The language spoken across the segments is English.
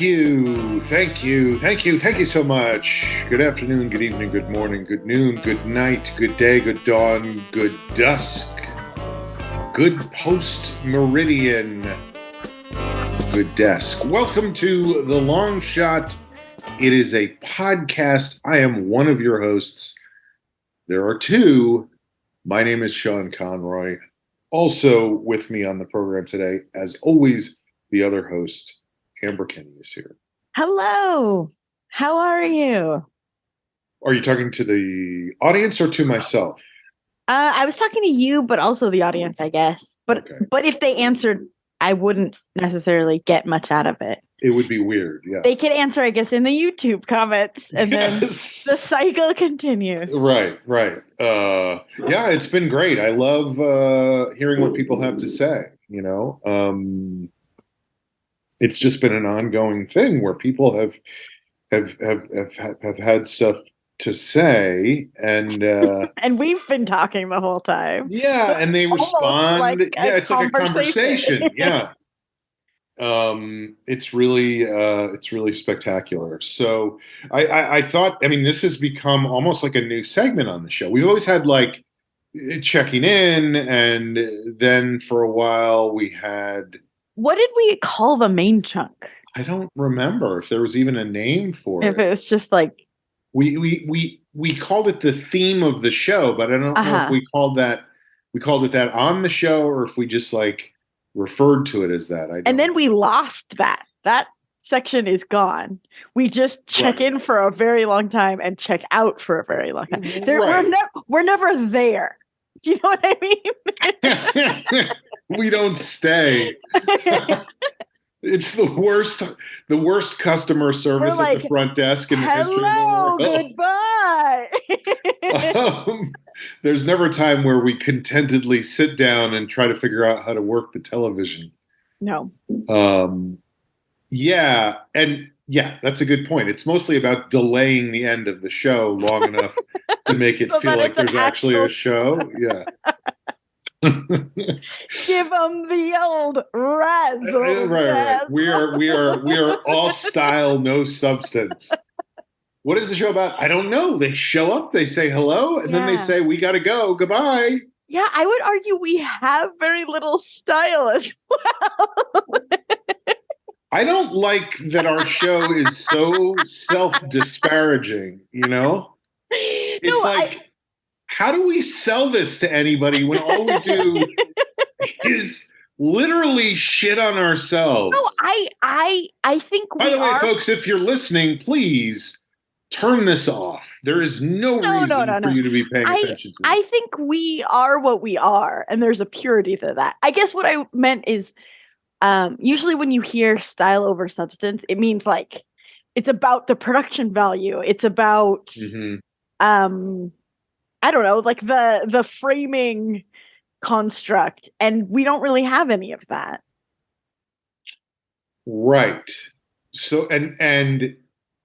Thank you so much. Good afternoon, good evening, good morning, good noon, good night, good day, good dawn, good dusk, good post-meridian, good desk. Welcome to The Long Shot. It is a podcast. I am one of your hosts. There are two. My name is Sean Conroy. Also with me on the program today, as always, the other host, Amber Kenny, is here. Hello. How are you? Are you talking to the audience or to myself? I was talking to you, but also the audience, I guess. But if they answered, I wouldn't necessarily get much out of it. It would be weird, yeah. They could answer, I guess, in the YouTube comments, and then the cycle continues. Right. Yeah, it's been great. I love hearing what people have to say, you know. It's just been an ongoing thing where people have had stuff to say, and and we've been talking the whole time. Yeah, and they respond. Like it's like a conversation. Yeah. It's really spectacular. So I thought, this has become almost like a new segment on the show. We've always had like checking in, and then for a while we had. What did we call the main chunk? I don't remember if there was even a name for it. If it was just like we called it the theme of the show, but I don't know if we called it that on the show, or if we just like referred to it as that. And then we lost that. That section is gone. We just check in for a very long time and check out for a very long time. We're never there. Do you know what I mean? We don't stay. It's the worst customer service at the front desk in the history of the world. Goodbye. There's never a time where we contentedly sit down and try to figure out how to work the television. No. Yeah, that's a good point. It's mostly about delaying the end of the show long enough to make it feel like there's actually a show. Yeah. Give them the old razzle. Right. We are all style, no substance. What is the show about? I don't know. They show up, they say hello, and then they say, "We got to go. Goodbye." Yeah, I would argue we have very little style as well. I don't like that our show is so self-disparaging. You know, it's how do we sell this to anybody when all we do is literally shit on ourselves? No, I think By the way, folks, if you're listening, please turn this off. There is no reason for you to be paying attention to this. I think we are what we are, and there's a purity to that. I guess what I meant is usually when you hear style over substance, it means like it's about the production value. It's about I don't know, like the framing construct, and we don't really have any of that. Right. So and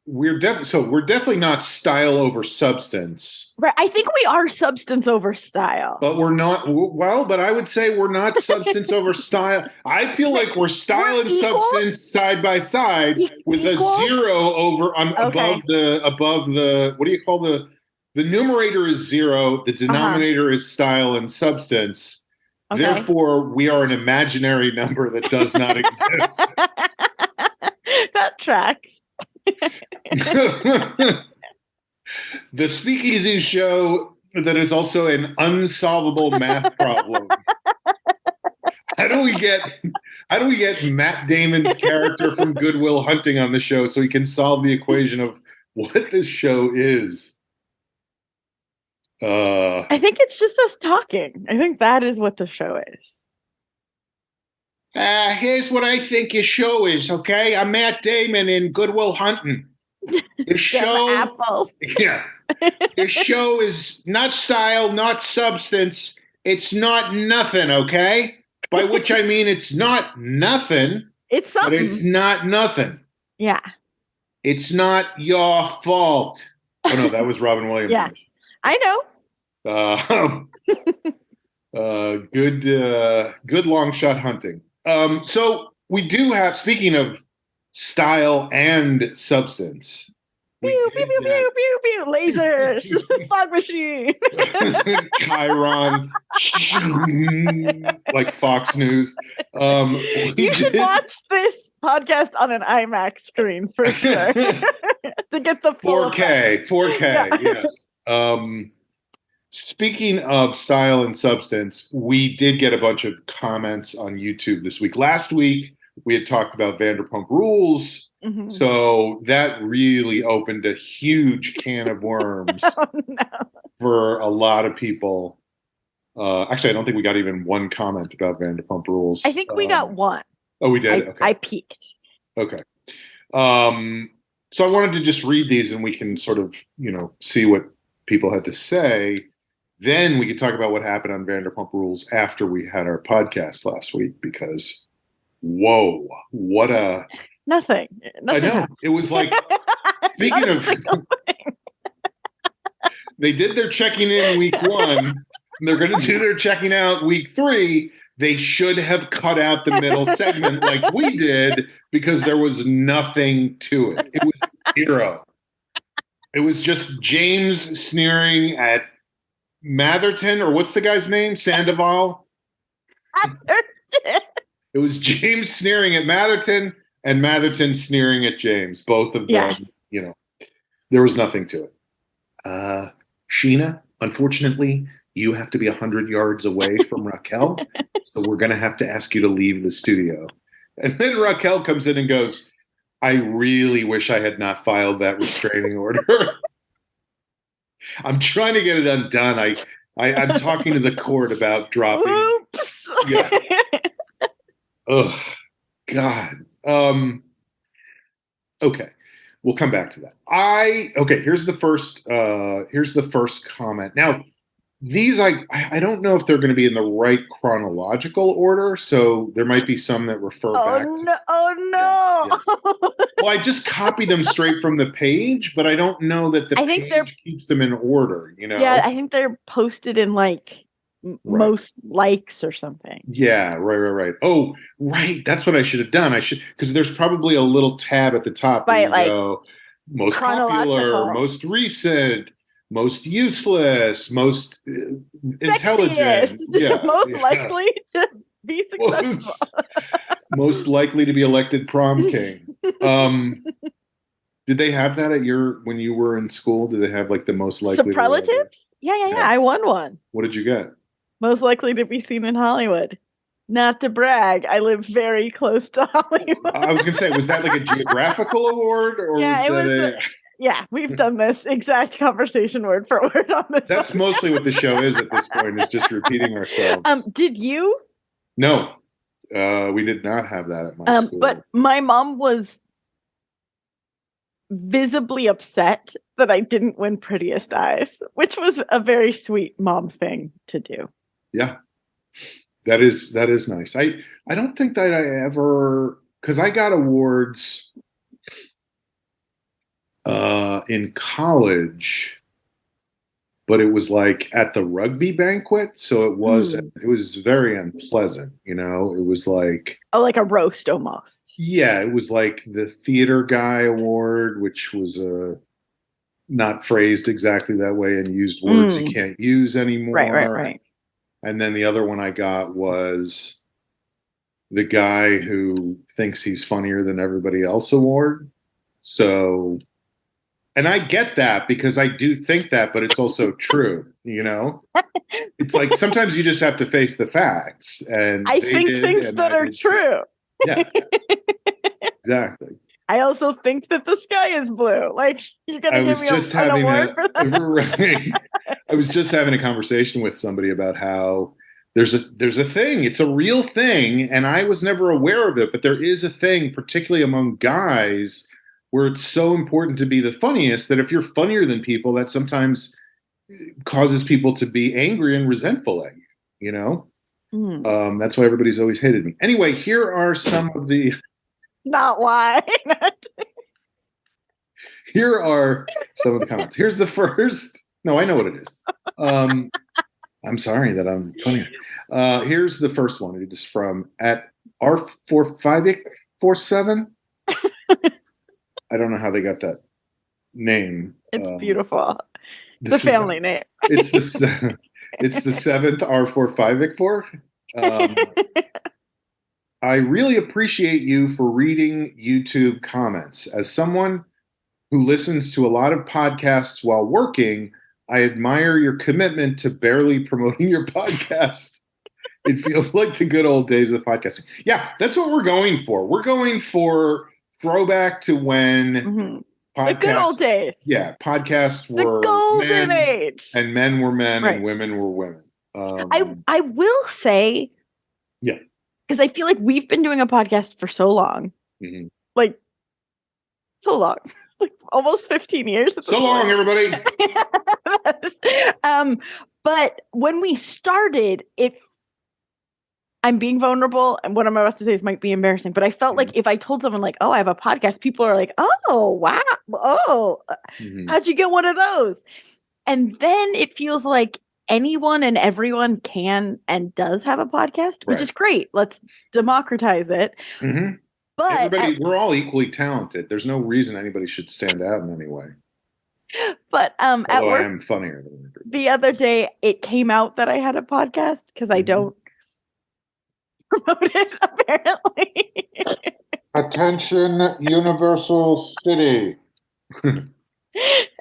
we're definitely not style over substance. Right. I think we are substance over style. But we're not. Well, but I would say we're not substance over style. I feel like we're style and substance side by side with a zero over above the what do you call the numerator is zero, the denominator is style and substance. Okay. Therefore, we are an imaginary number that does not exist. That tracks. The Speakeasy show that is also an unsolvable math problem. How do we get Matt Damon's character from Good Will Hunting on the show so he can solve the equation of what this show is? I think it's just us talking. I think that is what the show is. Here's what I think your show is, okay? I'm Matt Damon in Good Will Hunting. The show, apples. Yeah. The show is not style, not substance. It's not nothing, okay? By which I mean it's not nothing. It's something. But it's not nothing. Yeah. It's not your fault. Oh no, that was Robin Williams. Yeah, I know. Good long shot hunting. So we do have, speaking of style and substance. We Pew, pew, did pew, get pew, pew, pew. Lasers. Fog machine. Chiron, like Fox News. You should watch this podcast on an IMAX screen for sure to get the full 4K, 4K, yeah. yes. Speaking of style and substance, we did get a bunch of comments on YouTube this week. Last week, we had talked about Vanderpump Rules. Mm-hmm. So that really opened a huge can of worms for a lot of people. Actually, I don't think we got even one comment about Vanderpump Rules. I think we got one. Oh, we did? Okay. I peeked. Okay. So I wanted to just read these and we can sort of, see what people had to say. Then we could talk about what happened on Vanderpump Rules after we had our podcast last week because, whoa, what a... Nothing I know. Happened. It was like, speaking of... They did their checking in week 1. And they're going to do their checking out week 3. They should have cut out the middle segment like we did because there was nothing to it. It was zero. It was just James sneering at Matherton, or what's the guy's name? Sandoval? It was James sneering at Matherton and Matherton sneering at James. Both of them, there was nothing to it. Sheena, unfortunately, you have to be 100 yards away from Raquel, so we're going to have to ask you to leave the studio. And then Raquel comes in and goes, I really wish I had not filed that restraining order. I'm trying to get it undone. I'm talking to the court about dropping. Oops. Yeah. Ugh. God. Okay. We'll come back to that. Here's the first comment. Now, these I don't know if they're going to be in the right chronological order, so there might be some that refer back to... Oh no. Yeah. Well, I just copy them straight from the page, but I don't know that the page keeps them in order, Yeah, I think they're posted in most likes or something. Yeah, right. Oh, right. That's what I should have done. Because there's probably a little tab at the top where you go most popular, most recent, most useless, most intelligent, most likely to be successful, most likely to be elected prom king. Did they have that when you were in school? Did they have the most likely superlatives? Yeah. I won one. What did you get? Most likely to be seen in Hollywood. Not to brag, I live very close to Hollywood. I was going to say, was that a geographical award, or Yeah, we've done this exact conversation word for word on this. That's mostly what the show is at this point, is just repeating ourselves. Did you? No, we did not have that at my school. But my mom was visibly upset that I didn't win Prettiest Eyes, which was a very sweet mom thing to do. Yeah, that is nice. I don't think that I ever, because I got awards in college, but it was at the rugby banquet, so it was very unpleasant. It was like a roast almost. Yeah, it was the theater guy award, which was not phrased exactly that way and used words you can't use anymore. Right. And then the other one I got was the guy who thinks he's funnier than everybody else award. So, and I get that because I do think that, but it's also true, It's sometimes you just have to face the facts. And I think things that are true. Yeah, exactly. I also think that the sky is blue. You're going to give me an award for that? Right. I was just having a conversation with somebody about how there's a thing. It's a real thing, and I was never aware of it, but there is a thing, particularly among guys, where it's so important to be the funniest that if you're funnier than people, that sometimes causes people to be angry and resentful at you, That's why everybody's always hated me. Anyway, here are some of the... Not why. Here are some of the comments. Here's the first. No, I know what it is. I'm sorry that I'm funny. Here's the first one. It is from at R4547. I don't know how they got that name. It's beautiful. It's a family name. It's the it's the seventh R45 for. I really appreciate you for reading YouTube comments. As someone who listens to a lot of podcasts while working, I admire your commitment to barely promoting your podcast. It feels like the good old days of podcasting. Yeah, that's what we're going for. We're going for throwback to when the good old days. Yeah, podcasts were the golden age, and men were men, right, and women were women. I will say, yeah, because I feel like we've been doing a podcast for so long, like so long, like almost 15 years. So long, everybody. But when we started, I'm being vulnerable, and what I'm about to say might be embarrassing, but I felt like if I told someone like, oh, I have a podcast, people are like, oh, wow. Oh, how'd you get one of those? And then it feels like anyone and everyone can and does have a podcast, which is great. Let's democratize it. But we're all equally talented. There's no reason anybody should stand out in any way. But at work, I am funnier than everybody. The other day, it came out that I had a podcast because I don't promote it, apparently. Attention, Universal City.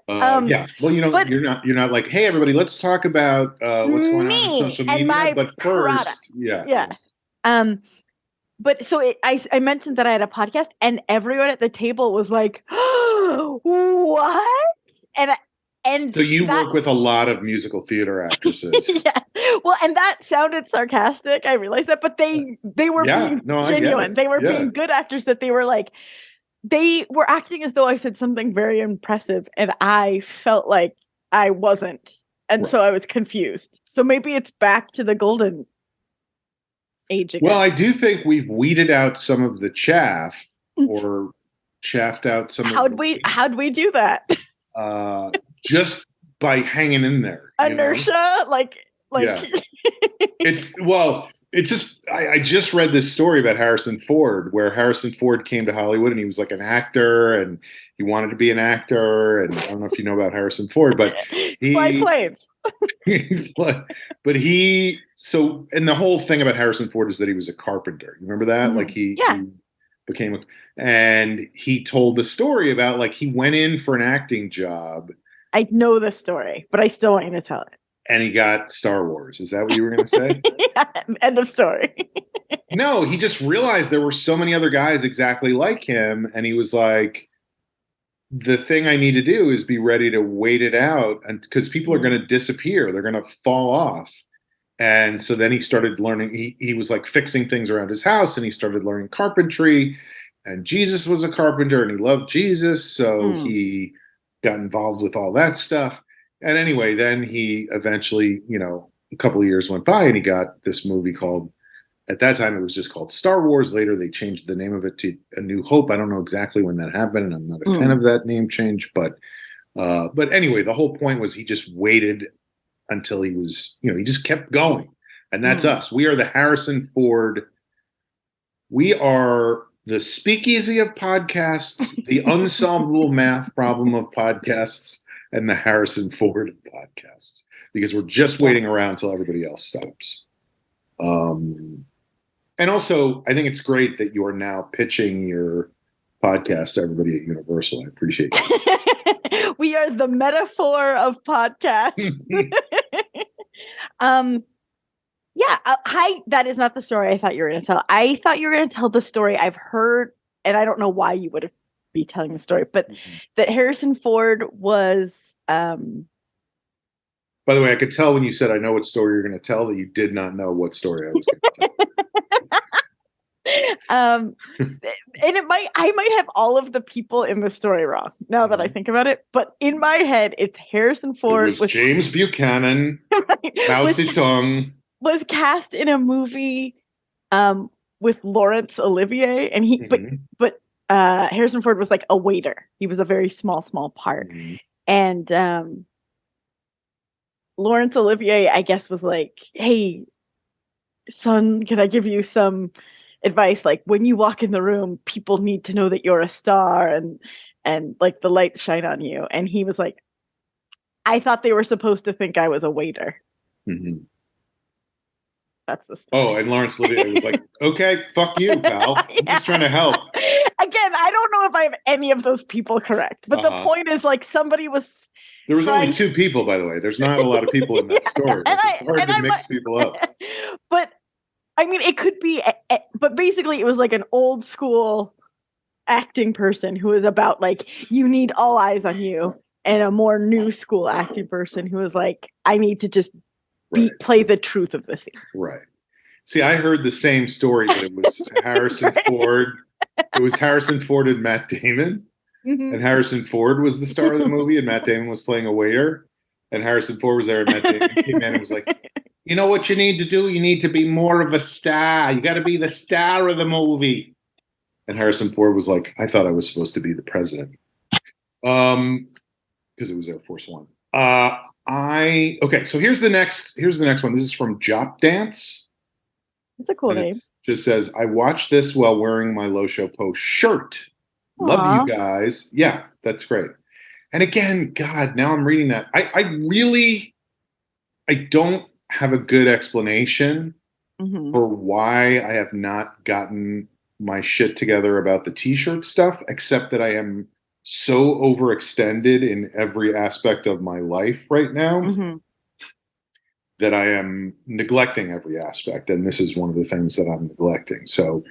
Yeah. Well, you're not like, hey, everybody, let's talk about what's going on in social media. But first, yeah. But so I mentioned that I had a podcast, and everyone at the table was like, oh, what? And so you work with a lot of musical theater actresses. Yeah. Well, and that sounded sarcastic. I realized that, but they were being genuine. They were being good actors. That they were like, they were acting as though I said something very impressive, and I felt like I wasn't, and so I was confused. So maybe it's back to the golden age again. Well, I do think we've weeded out some of the chaff, or chaffed out some. How'd we do that? Just by hanging in there. Inertia, like. Yeah. It's just I just read this story about Harrison Ford, where Harrison Ford came to Hollywood and he was like an actor and he wanted to be an actor. And I don't know if you know about Harrison Ford, but he flies planes. And the whole thing about Harrison Ford is that he was a carpenter. You remember that? Like he became and he told the story about like he went in for an acting job. I know the story, but I still want you to tell it. And he got Star Wars. Is that what you were going to say? Yeah, end of story. No, he just realized there were so many other guys exactly like him. And he was like, the thing I need to do is be ready to wait it out. And because people are going to disappear. They're going to fall off. And so then he started learning. He was like fixing things around his house, and he started learning carpentry. And Jesus was a carpenter, and he loved Jesus. So he got involved with all that stuff. And anyway, then he eventually, a couple of years went by and he got this movie called, at that time it was just called Star Wars. Later they changed the name of it to A New Hope. I don't know exactly when that happened, and I'm not a fan of that name change. But anyway, the whole point was he just waited until he was, he just kept going. And that's us. We are the Harrison Ford. We are the speakeasy of podcasts, the unsolvable math problem of podcasts, and the Harrison Ford podcasts, because we're just waiting around until everybody else stops. And also, I think it's great that you are now pitching your podcast to everybody at Universal. I appreciate it. We are the metaphor of podcasts. That is not the story I thought you were going to tell. I thought you were going to tell the story I've heard, and I don't know why you would have be telling the story, but that Harrison Ford was by the way, I could tell when you said I know what story you're going to tell that you did not know what story I was going to tell. And I might have all of the people in the story wrong now that I think about it, but in my head it's Harrison Ford. It was James Buchanan, Mao Zedong was cast in a movie with Laurence Olivier, and but Harrison Ford was like a waiter. He was a very small part. And Laurence Olivier, I guess, was like, hey, son, can I give you some advice, like when you walk in the room, people need to know that you're a star and like the lights shine on you. And he was like, I thought they were supposed to think I was a waiter. Mm-hmm. That's the story. Oh, and Laurence Olivier was like, okay, fuck you, pal. I'm just trying to help. Again, I don't know if I have any of those people correct, but the point is, like, somebody was. There was only 2 people, by the way. There's not a lot of people in that story. It's hard to mix people up. But I mean, it could be. But basically, it was like an old school acting person who was about like, you need all eyes on you, and a more new school acting person who was like, I need to just play the truth of the scene. Right. See, I heard the same story, but it was Harrison Ford. It was Harrison Ford and Matt Damon. Mm-hmm. And Harrison Ford was the star of the movie, and Matt Damon was playing a waiter. And Harrison Ford was there, and Matt Damon came in and was like, you know what you need to do? You need to be more of a star. You got to be the star of the movie. And Harrison Ford was like, I thought I was supposed to be the president. Because it was Air Force One. Okay, so here's the next one. This is from Jop Dance. It's a cool name. It just says, I watched this while wearing my Loshopo shirt. Aww. Love you guys. Yeah, that's great. And again, God, now I'm reading that. I don't have a good explanation for why I have not gotten my shit together about the t-shirt stuff, except that I am so overextended in every aspect of my life right now that I am neglecting every aspect. And this is one of the things that I'm neglecting. So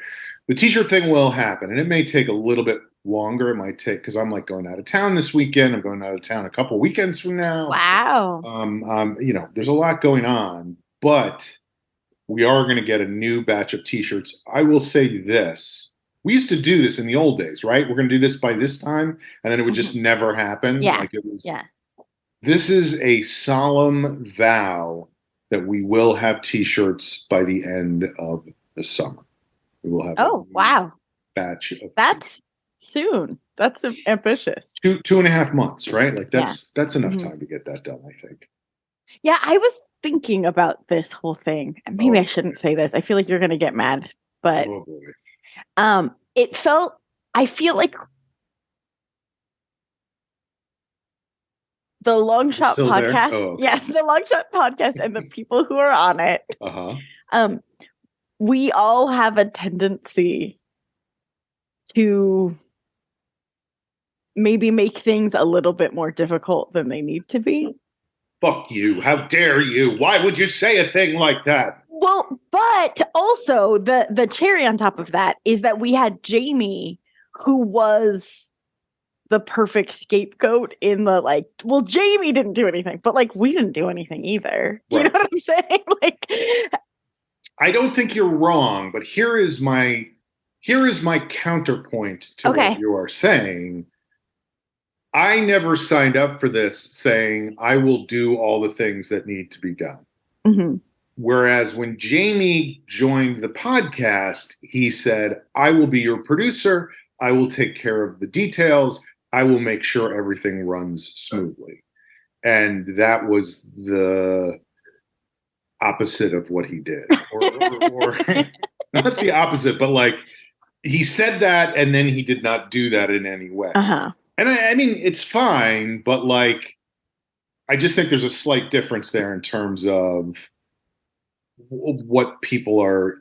the t-shirt thing will happen, and it may take a little bit longer. It might take, because I'm like going out of town this weekend. I'm going out of town a couple weekends from now. Wow. There's a lot going on, but we are going to get a new batch of t-shirts. I will say this. We used to do this in the old days, right? We're going to do this by this time, and then it would just never happen. Yeah. Like it was. Yeah. This is a solemn vow that we will have t-shirts by the end of the summer. We will have. Oh, wow. Batch of. That's soon. That's ambitious. 2.5 months, right? Like that's enough time to get that done, I think. Yeah, I was thinking about this whole thing. Maybe I shouldn't say this. I feel like you're going to get mad, but I feel like the Long Shot podcast. Oh, okay. Yes, the Long Shot podcast and the people who are on it. We all have a tendency to maybe make things a little bit more difficult than they need to be. Fuck you. How dare you? Why would you say a thing like that? Well, but also the cherry on top of that is that we had Jamie, who was the perfect scapegoat in the like, well, Jamie didn't do anything, but like we didn't do anything either. Do you know what I'm saying? Like, I don't think you're wrong, but here is my counterpoint to what you are saying. I never signed up for this saying I will do all the things that need to be done. Whereas when Jamie joined the podcast, he said, I will be your producer. I will take care of the details. I will make sure everything runs smoothly. And that was the opposite of what he did. Or not the opposite, but like he said that and then he did not do that in any way. And I mean, it's fine, but like, I just think there's a slight difference there in terms of what people are,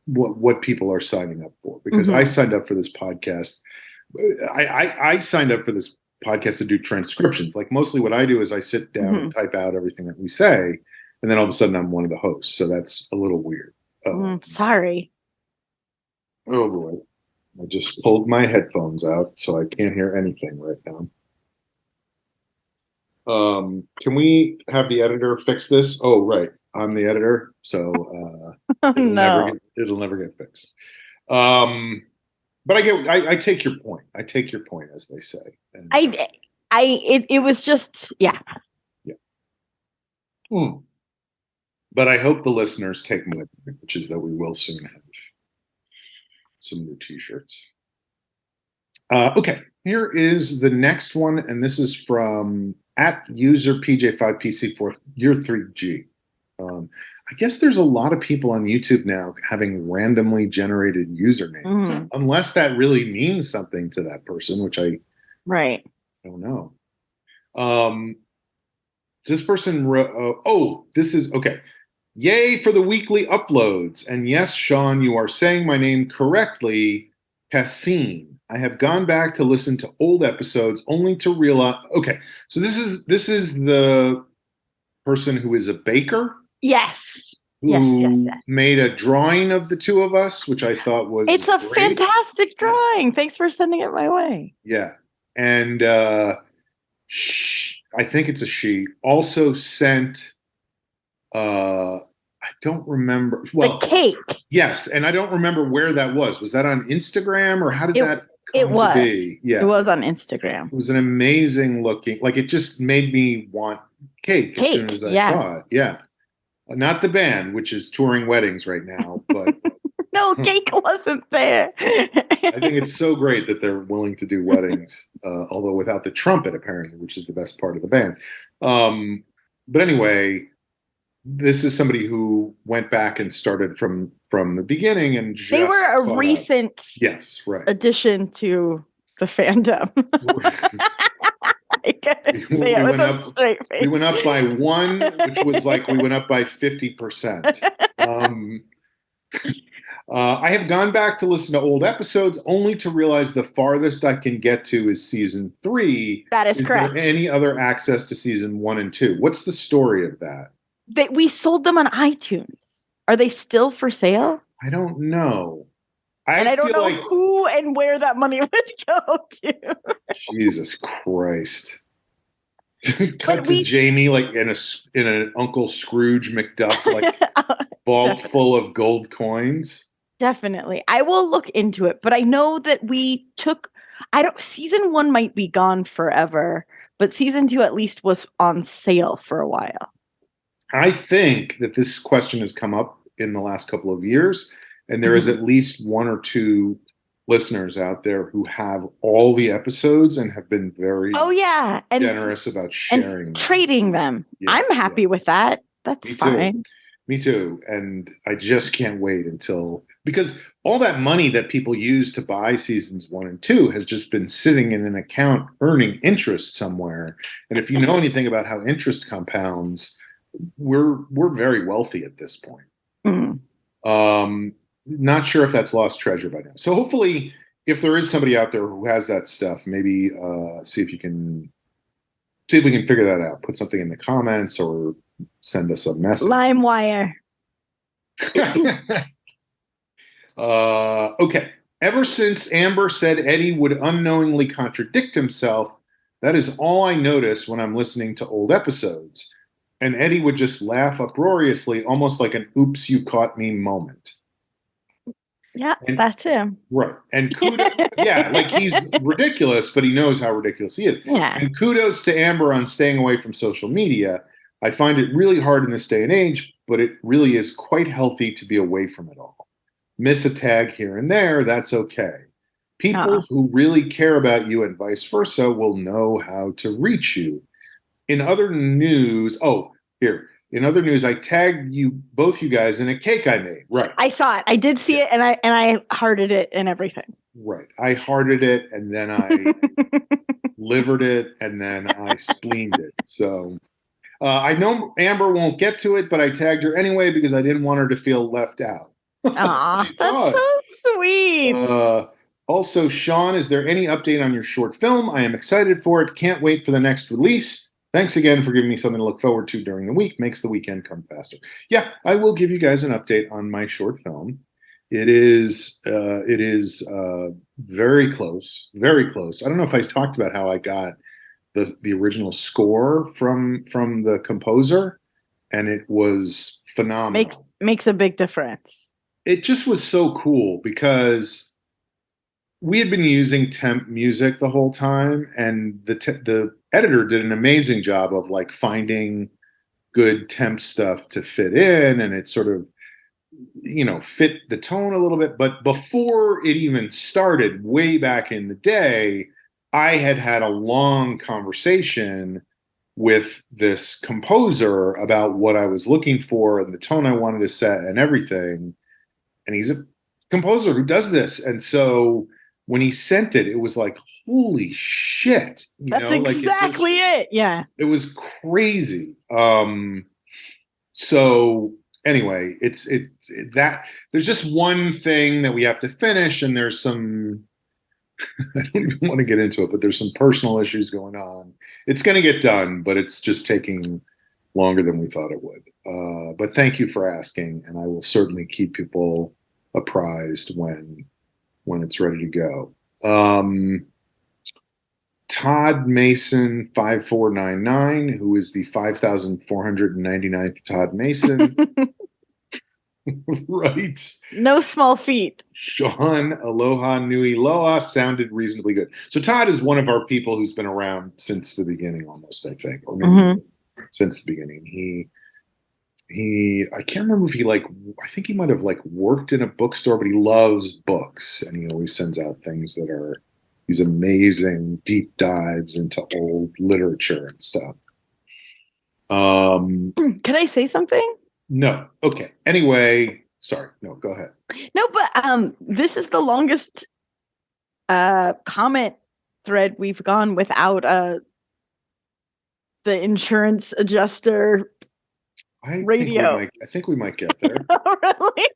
what people are signing up for. Because I signed up for this podcast. I signed up for this podcast to do transcriptions. Like mostly what I do is I sit down and type out everything that we say. And then all of a sudden I'm one of the hosts. So that's a little weird. Sorry. Oh boy. I just pulled my headphones out, so I can't hear anything right now. Can we have the editor fix this? Oh, right. I'm the editor, so it'll never get fixed. But I take your point. I take your point, as they say. And, it was just, yeah. But I hope the listeners take my point, which is that we will soon have some new t-shirts. Okay, here is the next one, and this is from @user PJ5PC4 year 3G. I guess there's a lot of people on YouTube now having randomly generated usernames, unless that really means something to that person, which I don't know. This person wrote, this is okay. Yay for the weekly uploads. And yes, Sean, you are saying my name correctly, Cassine. I have gone back to listen to old episodes only to realize. Okay, so this is the person who is a baker. Yes. Who made a drawing of the two of us, which I thought was It's a fantastic drawing. Thanks for sending it my way. Yeah. And I think it's a she, also sent I don't remember. Well, the cake. Yes, and I don't remember where that was. Was that on Instagram or how did that come to be? Yeah. It was on Instagram. It was an amazing looking, like it just made me want cake as soon as I saw it. Yeah. Not the band, which is touring weddings right now, but no, cake wasn't there. I think it's so great that they're willing to do weddings, although without the trumpet, apparently, which is the best part of the band. But anyway, this is somebody who went back and started from the beginning, and they were a recent addition to the fandom. We went up by one, which was like we went up by 50%. I have gone back to listen to old episodes only to realize the farthest I can get to is season 3. That is correct. There any other access to season 1 and 2? What's the story of that? We sold them on iTunes. Are they still for sale? I don't know. I don't know who and where that money would go to. Jesus Christ. Cut to Jamie like in an Uncle Scrooge McDuck like vault full of gold coins. Definitely. I will look into it, but I know that season 1 might be gone forever, but season 2 at least was on sale for a while. I think that this question has come up in the last couple of years, and there is at least 1 or 2 listeners out there who have all the episodes and have been very generous about sharing and trading them. Yeah, I'm happy with that. That's fine. Me too. And I just can't wait because all that money that people use to buy seasons 1 and 2 has just been sitting in an account earning interest somewhere. And if you know anything about how interest compounds, we're very wealthy at this point. Not sure if that's lost treasure by now. So hopefully, if there is somebody out there who has that stuff, maybe see if we can figure that out. Put something in the comments or send us a message. LimeWire. Okay. Ever since Amber said Eddie would unknowingly contradict himself, that is all I notice when I'm listening to old episodes. And Eddie would just laugh uproariously, almost like an oops, you caught me moment. Yeah, that's him. Right. And kudos, like he's ridiculous, but he knows how ridiculous he is. Yeah. And kudos to Amber on staying away from social media. I find it really hard in this day and age, but it really is quite healthy to be away from it all. Miss a tag here and there, that's okay. People who really care about you and vice versa will know how to reach you. In other news, I tagged both you guys in a cake I made. Right. I saw it. I did see it, and I hearted it and everything. Right. I hearted it, and then I livered it, and then I spleened it. So I know Amber won't get to it, but I tagged her anyway because I didn't want her to feel left out. Aw, that's so sweet. Also, Sean, is there any update on your short film? I am excited for it. Can't wait for the next release. Thanks again for giving me something to look forward to during the week. Makes the weekend come faster. Yeah, I will give you guys an update on my short film. It is very close, very close. I don't know if I talked about how I got the original score from the composer, and it was phenomenal. Makes a big difference. It just was so cool because we had been using temp music the whole time, and the editor did an amazing job of like finding good temp stuff to fit in, and it sort of, fit the tone a little bit. But before it even started, way back in the day, I had a long conversation with this composer about what I was looking for and the tone I wanted to set and everything. And he's a composer who does this. And so when he sent it, it was like, holy shit. That's exactly it. Yeah. It was crazy. So anyway, it's that there's just one thing that we have to finish, and there's some I don't even want to get into it, but there's some personal issues going on. It's going to get done, but it's just taking longer than we thought it would. But thank you for asking, and I will certainly keep people apprised when it's ready to go. Todd Mason 5499, who is the 5,499th Todd Mason. Right. No small feat. Sean Aloha Nui Loa sounded reasonably good. So Todd is one of our people who's been around since the beginning, almost, I think, or maybe since the beginning. He I can't remember if I think he might have worked in a bookstore, but he loves books, and he always sends out things that are these amazing deep dives into old literature and stuff. Can I say something? No. Okay. Anyway, sorry. No, go ahead. No, but this is the longest comment thread we've gone without the insurance adjuster radio. I think we might get there. Really?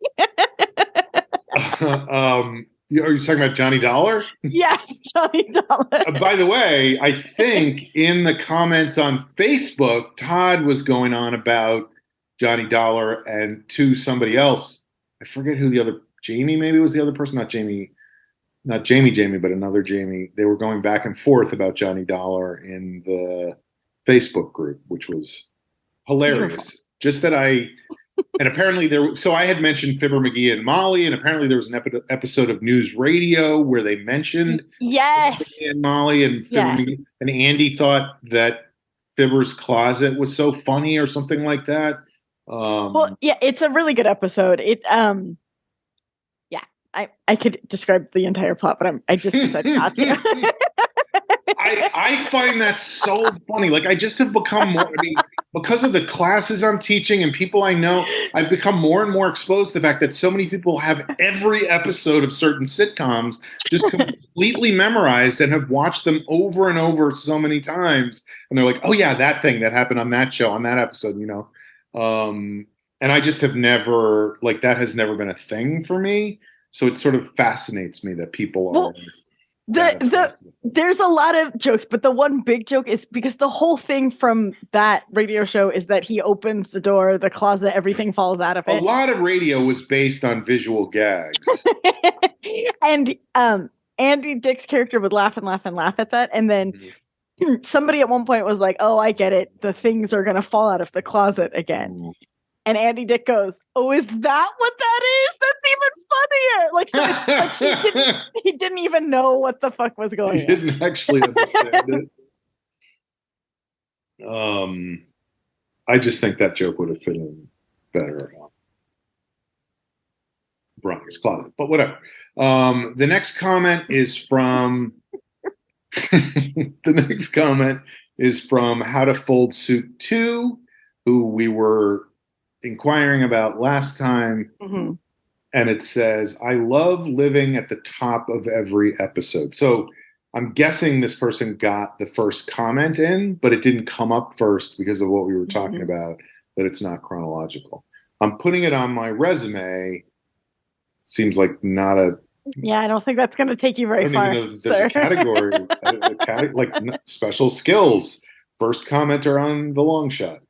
Are you talking about Johnny Dollar? Yes, Johnny Dollar. By the way, I think in the comments on Facebook, Todd was going on about Johnny Dollar and to somebody else. I forget who the other, Jamie maybe was the other person, not Jamie, but another Jamie. They were going back and forth about Johnny Dollar in the Facebook group, which was hilarious. Beautiful. Just that and apparently so I had mentioned Fibber McGee and Molly, and apparently there was an episode of News Radio where they mentioned and Molly and Fibber McGee, and Andy thought that Fibber's Closet was so funny or something like that. Well, yeah, it's a really good episode. I could describe the entire plot, but I just decided not to. I find that so funny. I just have become more, because of the classes I'm teaching and people I know, I've become more and more exposed to the fact that so many people have every episode of certain sitcoms just completely memorized and have watched them over and over so many times. And they're like, oh yeah, that thing that happened on that show, on that episode, and I just have never, that has never been a thing for me. So it sort of fascinates me that people are. There's a lot of jokes, but the one big joke is because the whole thing from that radio show is that he opens the door, the closet, everything falls out of it. A lot of radio was based on visual gags. And Andy Dick's character would laugh and laugh and laugh at that. And then somebody at one point was like, oh, I get it. The things are going to fall out of the closet again. And Andy Dick goes, oh, is that what that is? That's even funnier. So he didn't even know what the fuck was going on. He didn't actually understand it. I just think that joke would have fit in better on Bronny's Closet, but whatever. The next comment is from How to Fold Soup 2, who we were inquiring about last time. And it says, I love living at the top of every episode. So I'm guessing this person got the first comment in, but it didn't come up first because of what we were talking about, that it's not chronological. I'm putting it on my resume. Seems like not a... Yeah, I don't think that's going to take you very far. I don't even know that there's a category, special skills. First commenter on the long shot.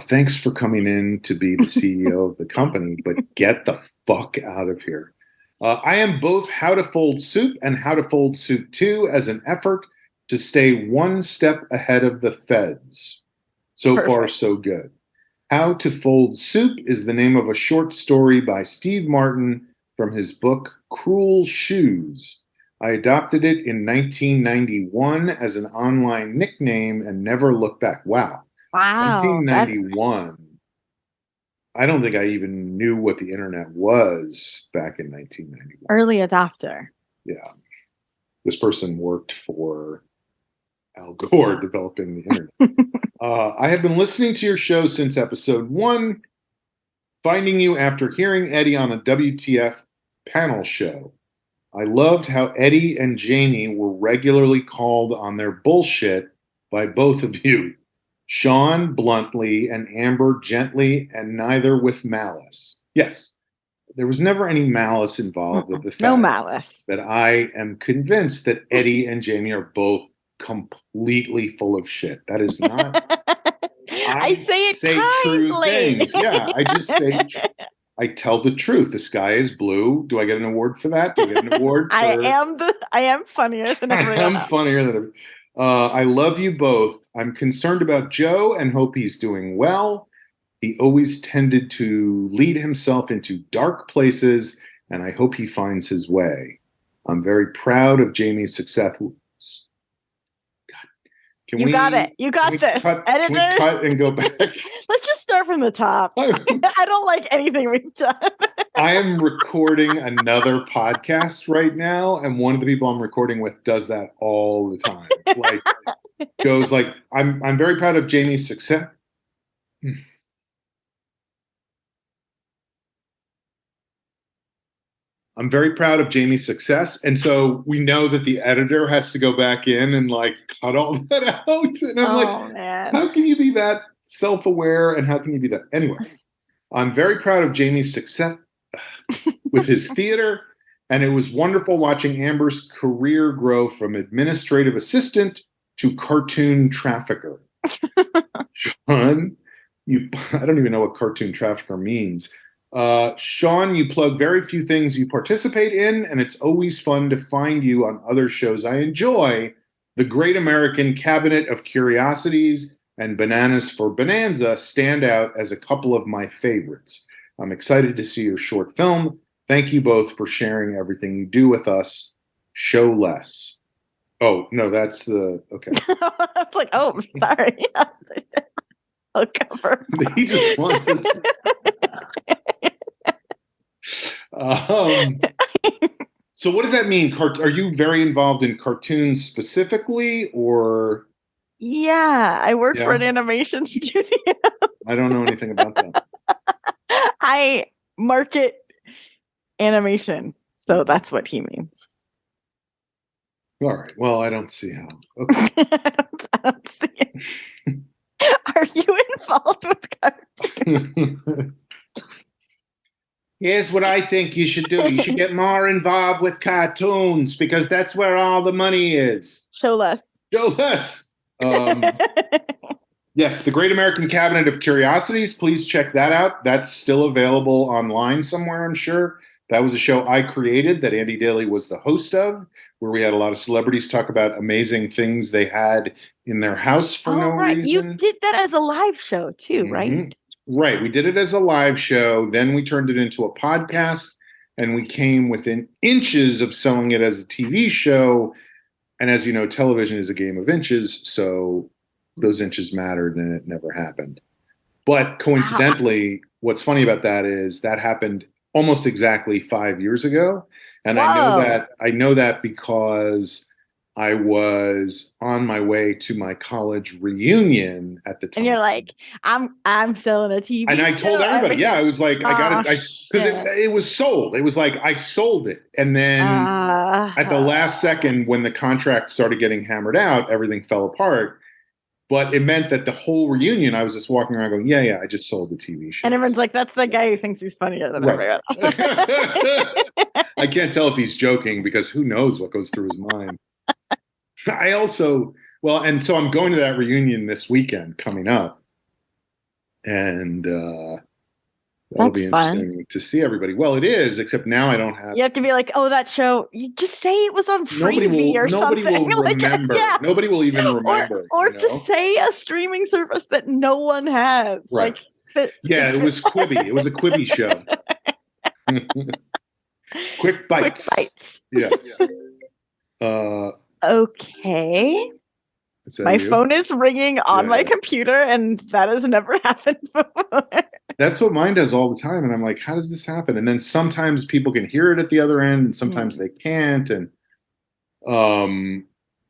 Thanks for coming in to be the CEO of the company, but get the fuck out of here. I am both How to Fold Soup and How to Fold Soup 2 as an effort to stay one step ahead of the feds. So Perfect. Far, so good. How to Fold Soup is the name of a short story by Steve Martin from his book Cruel Shoes. I adopted it in 1991 as an online nickname and never looked back. Wow. 1991. I don't think I even knew what the internet was back in 1991. Early adopter. Yeah. This person worked for Al Gore developing the internet. I have been listening to your show since episode 1, finding you after hearing Eddie on a WTF panel show. I loved how Eddie and Jamie were regularly called on their bullshit by both of you. Sean bluntly and Amber gently, and neither with malice. Yes, there was never any malice involved with the fact no malice. that I am convinced that Eddie and Jamie are both completely full of shit. That is not. I say true kindly. things. Yeah, I just say. I tell the truth. The sky is blue. Do I get an award for that? Do I get an award? For... I am funnier than everyone else. I am funnier than. I love you both. I'm concerned about Joe and hope he's doing well. He always tended to lead himself into dark places, and I hope he finds his way. I'm very proud of Jamie's success. God, you got this. Can we cut and go back? Let's just start from the top. I don't like anything we've done. I am recording another podcast right now, and one of the people I'm recording with does that all the time. Like, goes like, I'm very proud of Jamie's success. I'm very proud of Jamie's success. And so we know that the editor has to go back in and like cut all that out. And I'm man. How can you be that self-aware and how can you be that? Anyway, I'm very proud of Jamie's success with his theater. And it was wonderful watching Amber's career grow from administrative assistant to cartoon trafficker. Sean, I don't even know what cartoon trafficker means. Sean, you plug very few things you participate in, and it's always fun to find you on other shows I enjoy. The Great American Cabinet of Curiosities and Bananas for Bonanza stand out as a couple of my favorites. I'm excited to see your short film. Thank you both for sharing everything you do with us. Show less. Oh, no, that's the... Okay. I was like, oh, sorry. I'll cover. He just wants us to... So what does that mean? Are you very involved in cartoons specifically, or? Yeah, I work for an animation studio. I don't know anything about that. I market animation, so that's what he means. All right. Well, I don't see how. Okay. I don't see it. Are you involved with cartoons? Here's what I think you should do. You should get more involved with cartoons because that's where all the money is. Show less. Show less. Yes, the Great American Cabinet of Curiosities. Please check that out. That's still available online somewhere, I'm sure. That was a show I created that Andy Daly was the host of, where we had a lot of celebrities talk about amazing things they had in their house for no reason. You did that as a live show too, right? Mm-hmm. Right. We did it as a live show. Then we turned it into a podcast, and we came within inches of selling it as a TV show. And as you know, television is a game of inches. So those inches mattered, and it never happened. But coincidentally, what's funny about that is that happened almost exactly 5 years ago. And Whoa. I know that because I was on my way to my college reunion at the time. And you're like, I'm selling a TV and I told everybody, yeah, I was like, I got it. Because it was sold. It was like, I sold it. And then at the last second, when the contract started getting hammered out, everything fell apart. But it meant that the whole reunion, I was just walking around going, yeah, I just sold the TV show. And everyone's like, that's the guy who thinks he's funnier than everyone else. I can't tell if he's joking because who knows what goes through his mind. I also, and so I'm going to that reunion this weekend coming up. And that'll be interesting to see everybody. Well, it is, except now I don't have. You have to be like, oh, that show. You just say it was on Freevee or something. Nobody will remember. Yeah. Nobody will even remember. Or just say a streaming service that no one has. Right. It was Quibi. It was a Quibi show. Quick bites. Quick bites. Yeah. Okay. My phone is ringing on my computer, and that has never happened before. That's what mine does all the time. And I'm like, how does this happen? And then sometimes people can hear it at the other end, and sometimes they can't. And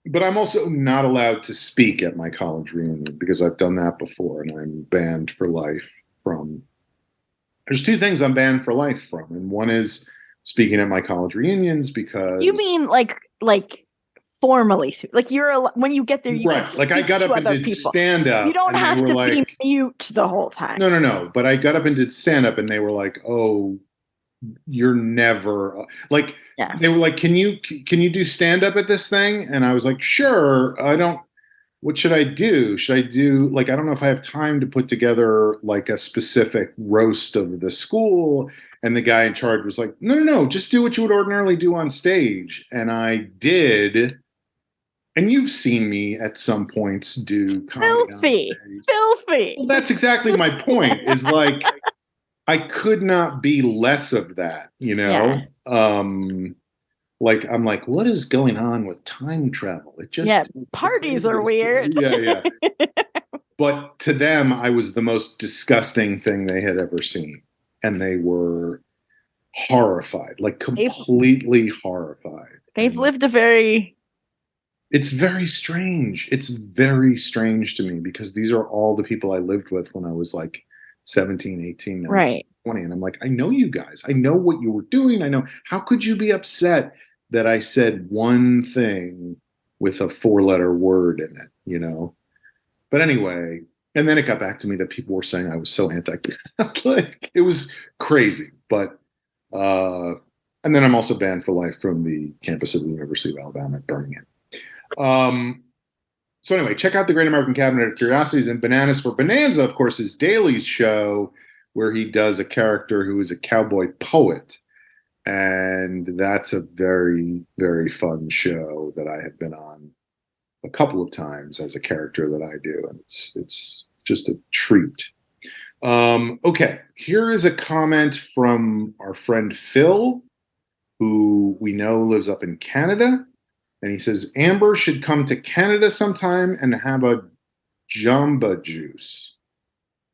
but I'm also not allowed to speak at my college reunion because I've done that before, and I'm banned for life from. There's two things I'm banned for life from, and one is speaking at my college reunions because You mean like formally, like when you get there, you can right, like I speak got to up and other did people. stand up, You don't and they have were to be like, mute the whole time. no, but I got up and did stand up, and they were like, oh, you're never like. Yeah. They were like, can you do stand up at this thing? And I was like, sure. I don't. What should I do? Should I do like I don't know if I have time to put together like a specific roast of the school. And the guy in charge was like, no, just do what you would ordinarily do on stage. And I did. And you've seen me at some points do comedy on stage. Filthy. Well, that's exactly my point. Is like I could not be less of that, you know? Yeah. Like I'm like, what is going on with time travel? It just parties are weird. Yeah. But to them, I was the most disgusting thing they had ever seen. And they were horrified, like completely horrified. They've lived a very It's very strange. It's very strange to me because these are all the people I lived with when I was like 17, 18, 19, right. 20. And I'm like, I know you guys. I know what you were doing. I know. How could you be upset that I said one thing with a 4-letter word in it, you know? But anyway, and then it got back to me that people were saying I was so anti-Catholic. It was crazy. But, and then I'm also banned for life from the campus of the University of Alabama at Birmingham. So anyway, check out the Great American Cabinet of Curiosities and Bananas for Bonanza, of course, is Daly's show where he does a character who is a cowboy poet. And that's a very, very fun show that I have been on a couple of times as a character that I do. And it's just a treat. Okay, here is a comment from our friend Phil, who we know lives up in Canada. And he says, Amber should come to Canada sometime and have a Jamba Juice.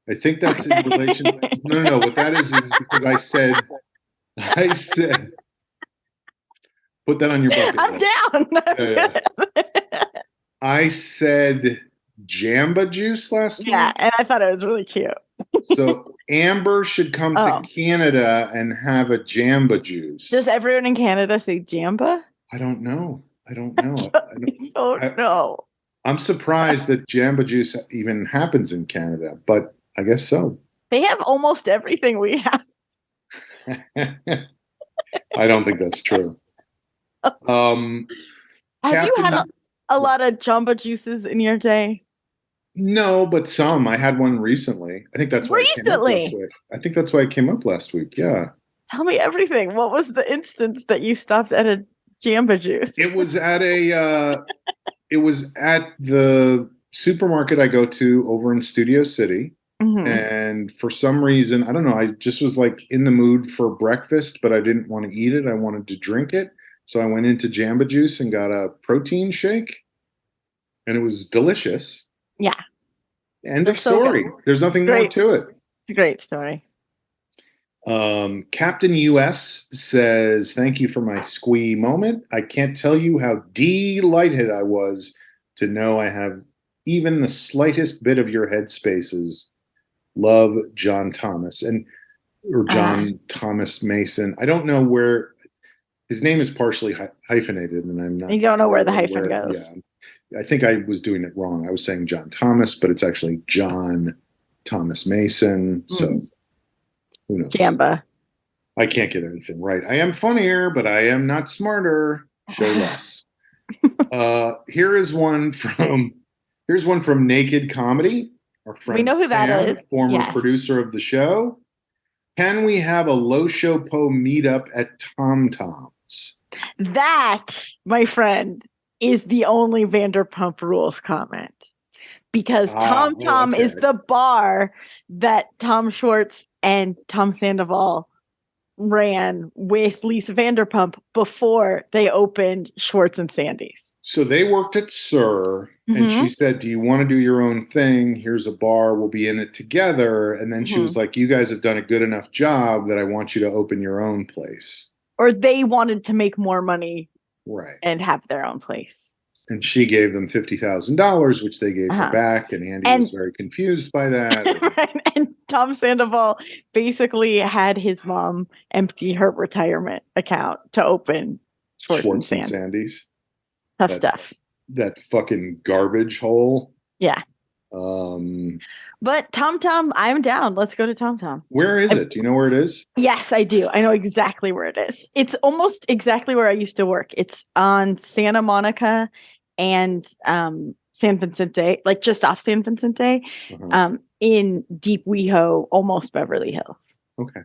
I think that's in relation. No. What that is because I said, put that on your bucket I'm list. down. Yeah. I said Jamba Juice last week. Yeah, and I thought it was really cute. So Amber should come to Canada and have a Jamba Juice. Does everyone in Canada say Jamba? I don't know. I don't know. I'm surprised that Jamba Juice even happens in Canada, but I guess so. They have almost everything we have. I don't think that's true. Have you had a lot of Jamba Juices in your day? No, but some. I had one recently. I think that's why it came up last week. I think that's why it came up last week. Yeah. Tell me everything. What was the instance that you stopped at a Jamba Juice? It was at the supermarket I go to over in Studio City. Mm-hmm. And for some reason, I don't know, I just was like in the mood for breakfast, but I didn't want to eat it. I wanted to drink it. So I went into Jamba Juice and got a protein shake. And it was delicious. Yeah. End of story. There's nothing more to it. It's a great story. Captain US says, thank you for my squee moment. I can't tell you how delighted I was to know I have even the slightest bit of your headspaces. Love, John Thomas or John Thomas Mason. I don't know where his name is partially hyphenated, and I'm not. You don't know where the hyphen goes. Yeah, I think I was doing it wrong. I was saying John Thomas, but it's actually John Thomas Mason. So who knows? Jamba. I can't get anything right. I am funnier, but I am not smarter. Show less. Here's one from Naked Comedy. Our friend we know who Sam, that is. Former producer of the show. Can we have a Loshopo meetup at Tom Tom's? That, my friend, is the only Vanderpump Rules comment. Because Tom Tom is the bar that Tom Schwartz and Tom Sandoval ran with Lisa Vanderpump before they opened Schwartz and Sandy's. So they worked at Sir, and she said, do you want to do your own thing? Here's a bar. We'll be in it together. And then she was like, you guys have done a good enough job that I want you to open your own place. Or they wanted to make more money and have their own place. And she gave them $50,000, which they gave her back. And Andy was very confused by that. Right. And Tom Sandoval basically had his mom empty her retirement account to open Schwartz and Sandy's. Tough stuff. That fucking garbage hole. Yeah. But Tom Tom, I'm down. Let's go to Tom Tom. Where is it? Do you know where it is? Yes, I do. I know exactly where it is. It's almost exactly where I used to work. It's on Santa Monica and San Vicente, like just off San Vicente, in deep WeHo, almost Beverly Hills. Okay.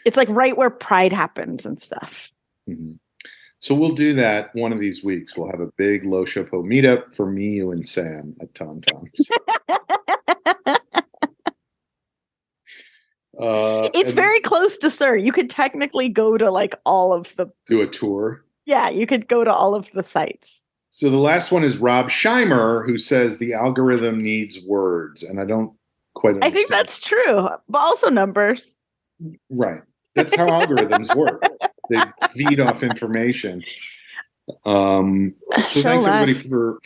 It's like right where Pride happens and stuff. Mm-hmm. So we'll do that one of these weeks. We'll have a big Loshopo meetup for me, you, and Sam at Tom Tom's. It's very close to Sir. You could technically go to like all of the... Do a tour? Yeah, you could go to all of the sites. So the last one is Rob Scheimer, who says the algorithm needs words. And I don't quite understand. I think that's true, but also numbers. Right. That's how algorithms work. They feed off information. So thanks everybody for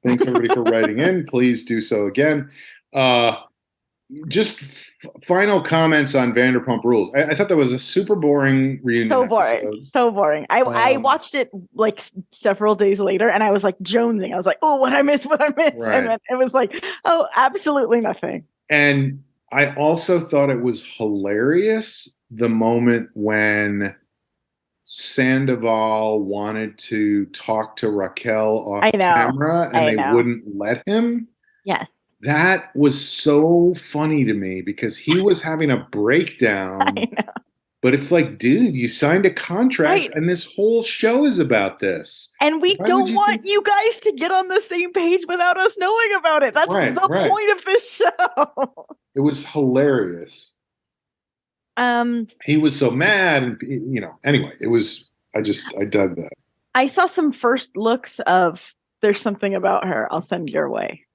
thanks everybody for writing in. Please do so again. Just final comments on Vanderpump Rules. I thought that was a super boring reunion. So boring. I watched it like several days later, and I was like jonesing. I was like, "Oh, what I missed? Right. And then it was like, "Oh, absolutely nothing." And I also thought it was hilarious the moment when Sandoval wanted to talk to Raquel off camera, and they wouldn't let him. Yes. That was so funny to me because he was having a breakdown. I know. But it's like, dude, you signed a contract and this whole show is about this. And we don't want you guys to get on the same page without us knowing about it. That's the point of this show. It was hilarious. He was so mad. And, anyway, it was, I dug that. I saw some first looks of There's Something About Her I'll Send Your Way.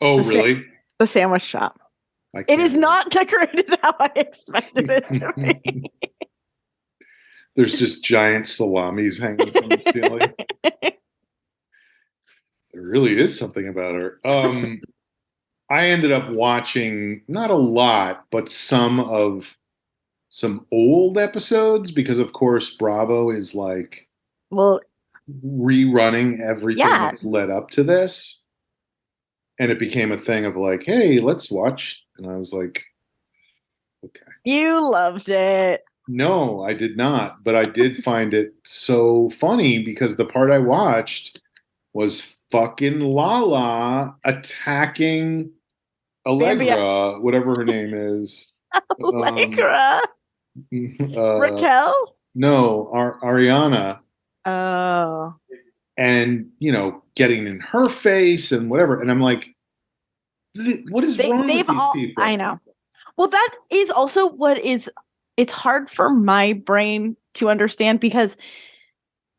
Oh, really? The sandwich shop. It is not decorated how I expected it to be. There's just giant salamis hanging from the ceiling. There really is something about her. I ended up watching not a lot, but some old episodes because, of course, Bravo is like rerunning everything that's led up to this. And it became a thing of like, hey, let's watch. And I was like, okay. You loved it. No, I did not. But I did find it so funny because the part I watched was fucking Lala attacking Allegra, whatever her name is. Allegra? Raquel? No, Ariana. Oh. And, getting in her face and whatever. And I'm like, what is wrong with these people? I know. Well, that is also it's hard for my brain to understand because,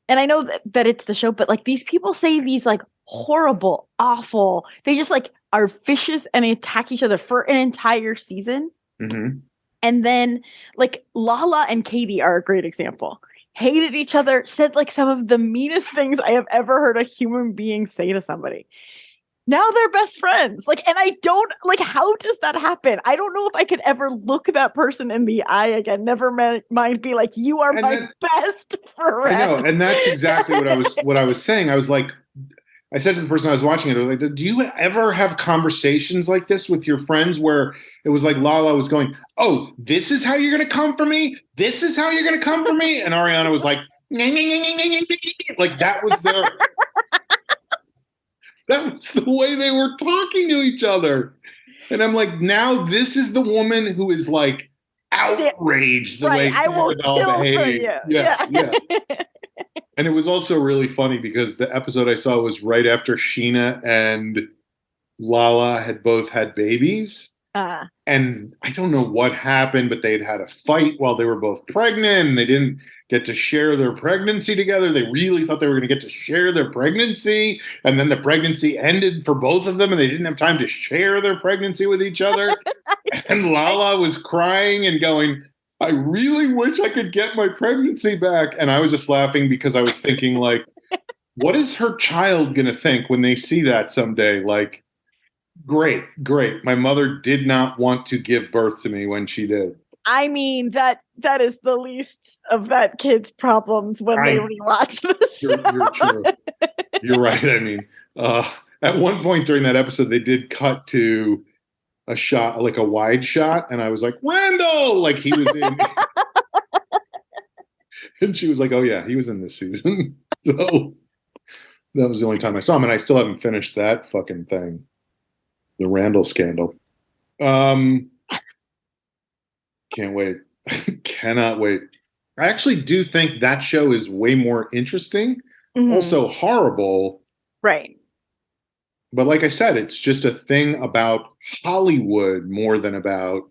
and I know that it's the show, but like these people say these like horrible, awful, they just like are vicious and attack each other for an entire season. Mm-hmm. And then like Lala and Katie are a great example. Hated each other, said like some of the meanest things I have ever heard a human being say to somebody. Now they're best friends. Like, and I don't like, how does that happen? I don't know if I could ever look that person in the eye again. Never mind be like, you are my best friend. I know. And that's exactly what I was saying. I was like, I said to the person I was watching it, I was like, do you ever have conversations like this with your friends where it was like Lala was going, oh, this is how you're going to come for me? This is how you're going to come for me? And Ariana was like, like that was that was the way they were talking to each other. And I'm like, now this is the woman who is like outraged the way Sandoval behaved. Yeah. And it was also really funny because the episode I saw was right after Sheena and Lala had both had babies. And I don't know what happened, but they'd had a fight while they were both pregnant and they didn't get to share their pregnancy together. They really thought they were going to get to share their pregnancy. And then the pregnancy ended for both of them and they didn't have time to share their pregnancy with each other. And Lala was crying and going, I really wish I could get my pregnancy back. And I was just laughing because I was thinking like, What is her child going to think when they see that someday? Like, great, great. My mother did not want to give birth to me when she did. I mean, that is the least of that kid's problems when they rewatch the show. You're true. You're right. I mean, at one point during that episode, they did cut to a shot, like a wide shot, and I was like, Randall! Like he was in. And she was like, oh, yeah, he was in this season. So that was the only time I saw him, and I still haven't finished that fucking thing. The Randall scandal. Can't wait. Cannot wait. I actually do think that show is way more interesting. Mm-hmm. Also horrible. Right. But like I said, it's just a thing about Hollywood more than about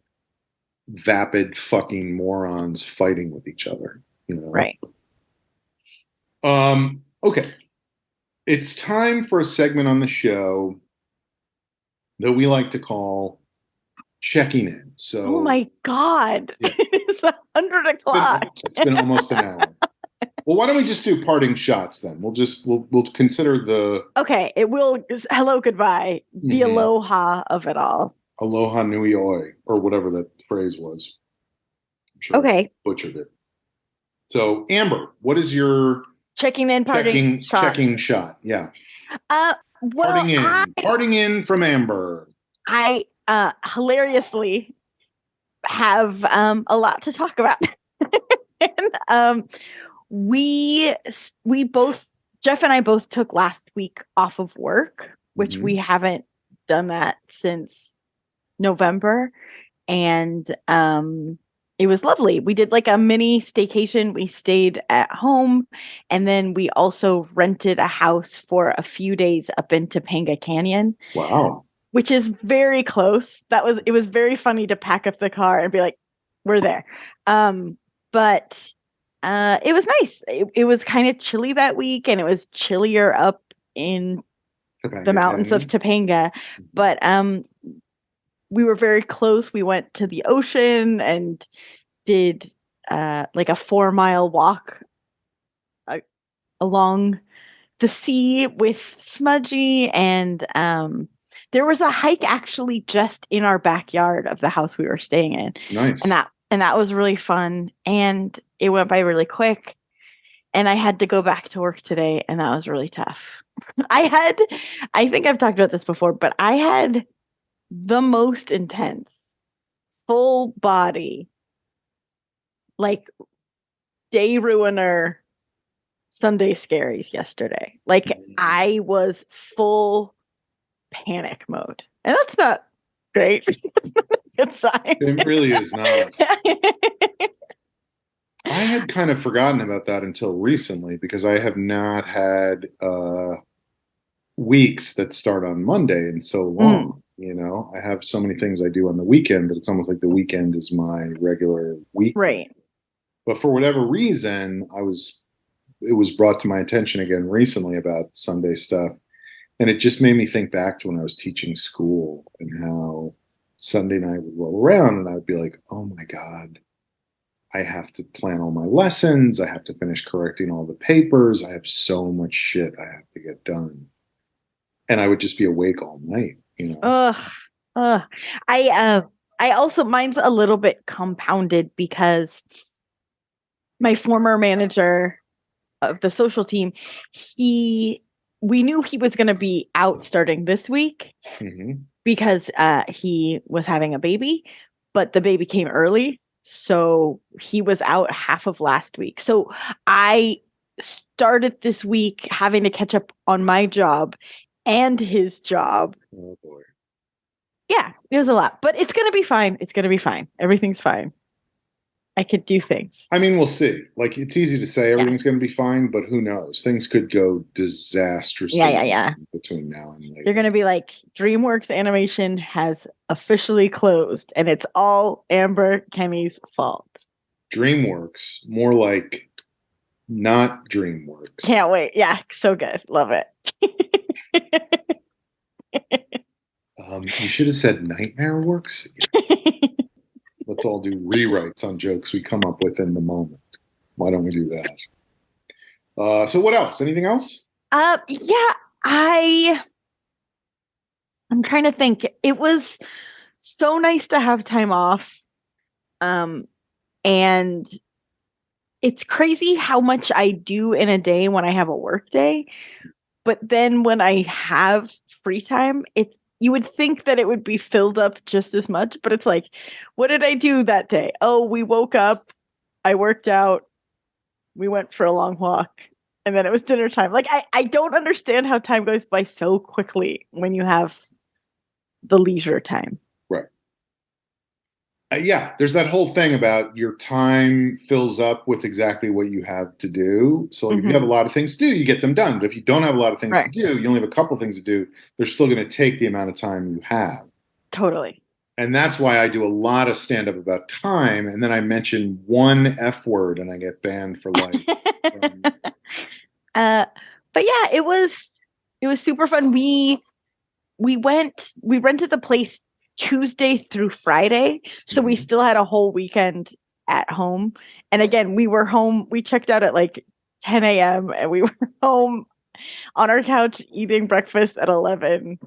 vapid fucking morons fighting with each other. You know? Right. Okay. It's time for a segment on the show that we like to call checking in. So, oh my God, yeah. It's 100 o'clock. It's been almost an hour. Well, why don't we just do parting shots then? We'll consider the. Okay, it will. Hello, goodbye. The aloha of it all. Aloha nui oi, or whatever that phrase was. I'm sure okay. I butchered it. So, Amber, what is your checking in, parting shot? Checking shot, yeah. Well, parting in from Amber. I hilariously have a lot to talk about. And we both, Jeff and I both took last week off of work, which we haven't done that since November. And it was lovely. We did like a mini staycation. We stayed at home, and then we also rented a house for a few days up in Topanga Canyon. Wow. Which is very close. It was very funny to pack up the car and be like, we're there. But it was nice. It was kind of chilly that week, and it was chillier up in the mountains of Topanga. But we were very close. We went to the ocean and did like a 4-mile walk along the sea with Smudgy, and there was a hike actually just in our backyard of the house we were staying in. Nice. And that was really fun, and it went by really quick, and I had to go back to work today, and that was really tough. I think I've talked about this before, but I had the most intense full body, like day ruiner Sunday scaries yesterday. Like I was full panic mode, and that's not great. Good sign. It really is not. I had kind of forgotten about that until recently, because I have not had weeks that start on Monday in so long. You know, I have so many things I do on the weekend that it's almost like the weekend is my regular week. Right. But for whatever reason, it was brought to my attention again recently about Sunday stuff. And it just made me think back to when I was teaching school and how Sunday night would roll around and I would be like, oh my God, I have to plan all my lessons. I have to finish correcting all the papers. I have so much shit I have to get done. And I would just be awake all night, you know? I also, mine's a little bit compounded because my former manager of the social team, we knew he was going to be out starting this week because he was having a baby, but the baby came early. So he was out half of last week. So I started this week having to catch up on my job and his job. Oh boy. Yeah, it was a lot, but it's going to be fine. It's going to be fine. Everything's fine. I could do things. I mean, we'll see. Like, it's easy to say everything's going to be fine, but who knows? Things could go disastrously between now and later. They're going to be like, DreamWorks Animation has officially closed, and it's all Amber Kenny's fault. DreamWorks, more like not DreamWorks. Can't wait. Yeah, so good. Love it. You should have said Nightmare Works. Yeah. Let's all do rewrites on jokes we come up with in the moment. Why don't we do that? So what else? Anything else? Yeah, I I'm trying to think. It was so nice to have time off. Um, and it's crazy how much I do in a day when I have a work day. But then when I have free time, you would think that it would be filled up just as much, but it's like, what did I do that day? Oh, we woke up, I worked out, we went for a long walk, and then it was dinner time. Like I don't understand how time goes by so quickly when you have the leisure time. Right. Yeah, there's that whole thing about your time fills up with exactly what you have to do. So like, if you have a lot of things to do, you get them done. But if you don't have a lot of things to do, you only have a couple of things to do, they're still going to take the amount of time you have. Totally. And that's why I do a lot of stand up about time. And then I mention one F word and I get banned for life. But yeah, it was super fun. We rented the place Tuesday through Friday, so we still had a whole weekend at home. And again, we were home. We checked out at like 10 a.m. and we were home on our couch eating breakfast at 11.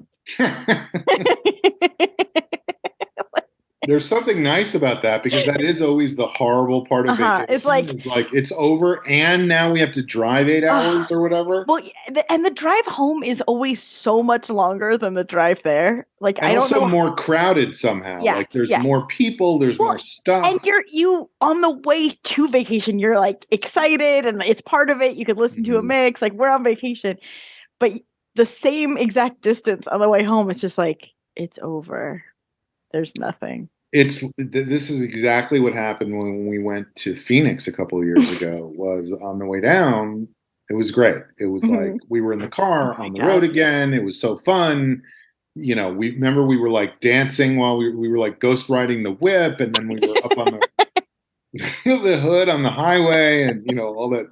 There's something nice about that because that is always the horrible part of vacation. It's like it's over and now we have to drive 8 hours or whatever. Well, and the drive home is always so much longer than the drive there. Like and I don't also know, more crowded somehow. Yes, like there's more people, there's more stuff. And you on the way to vacation, you're like excited and it's part of it. You could listen to a mix. Like we're on vacation, but the same exact distance on the way home, it's just like it's over. There's nothing. This is exactly what happened when we went to Phoenix a couple of years ago. Was on the way down, it was great. It was like we were in the car on the road again. It was so fun. You know, we were like dancing while we were like ghost riding the whip, and then we were up on the hood on the highway, and you know all that.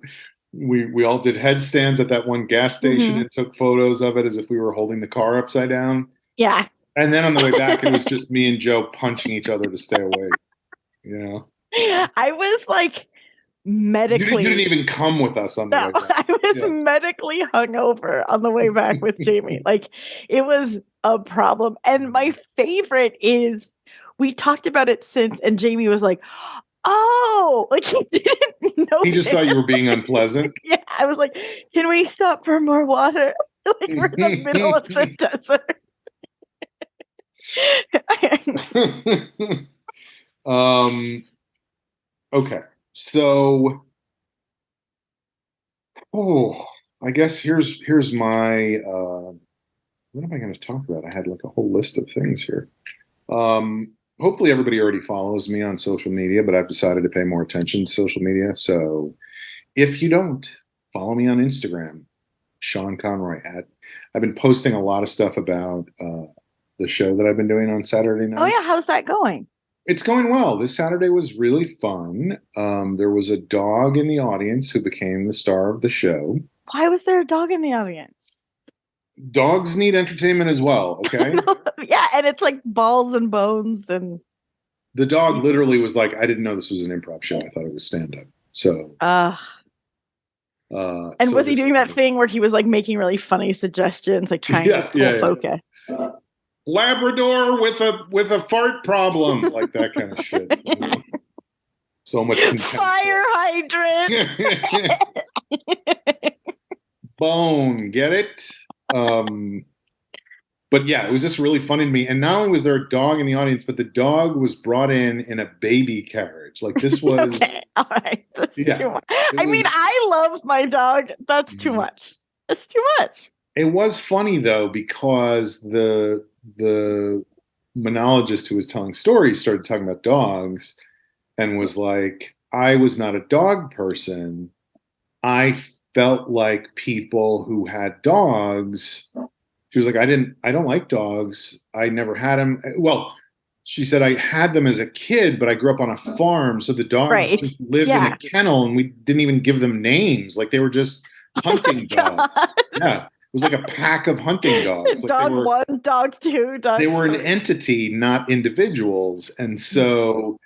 We all did headstands at that one gas station and took photos of it as if we were holding the car upside down. Yeah. And then on the way back, it was just me and Joe punching each other to stay awake. You know, I was like medically. You didn't even come with us on the way back. I was medically hungover on the way back with Jamie. Like it was a problem. And my favorite is we talked about it since, and Jamie was like, "Oh, like he didn't know." He just thought you were being unpleasant. Yeah, I was like, "Can we stop for more water?" Like we're in the middle of the desert. Okay, so I guess here's my what am I going to talk about? I had like a whole list of things here. Hopefully everybody already follows me on social media, but I've decided to pay more attention to social media. So if you don't, follow me on Instagram, Sean Conroy. I've been posting a lot of stuff about the show that I've been doing on Saturday nights. Oh yeah, how's that going? It's going well. This Saturday was really fun. There was a dog in the audience who became the star of the show. Why was there a dog in the audience? Dogs need entertainment as well, okay? Yeah, and it's like balls and bones and the dog literally was like, I didn't know this was an improv show. I thought it was stand-up. So and was he doing that thing where he was like making really funny suggestions, like trying to pull focus? Labrador with a fart problem, like that kind of shit. You know? So much contempt. Fire hydrant. Bone, get it? But yeah, it was just really funny to me. And not only was there a dog in the audience, but the dog was brought in a baby carriage. Like this was okay. All right. That's too much. I mean, I love my dog. That's too much. It's too much. It was funny though, because the monologist who was telling stories started talking about dogs and was like, I was not a dog person. I felt like people who had dogs. She was like, I don't like dogs. I never had them. Well, she said, I had them as a kid, but I grew up on a farm. So the dogs just lived in a kennel and we didn't even give them names. Like they were just hunting dogs. Yeah. It was like a pack of hunting dogs. Like dog one, dog two, dog They were an entity, not individuals. And so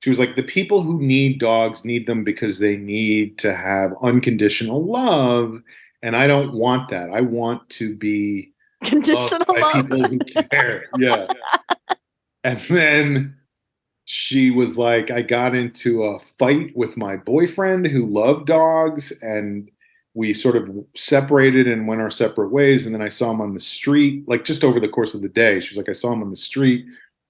she was like, the people who need dogs need them because they need to have unconditional love. And I don't want that. I want to be conditional loved by love. people who care. Yeah. And then she was like, I got into a fight with my boyfriend who loved dogs, and we sort of separated and went our separate ways. And then I saw him on the street, like just over the course of the day. She was like, I saw him on the street,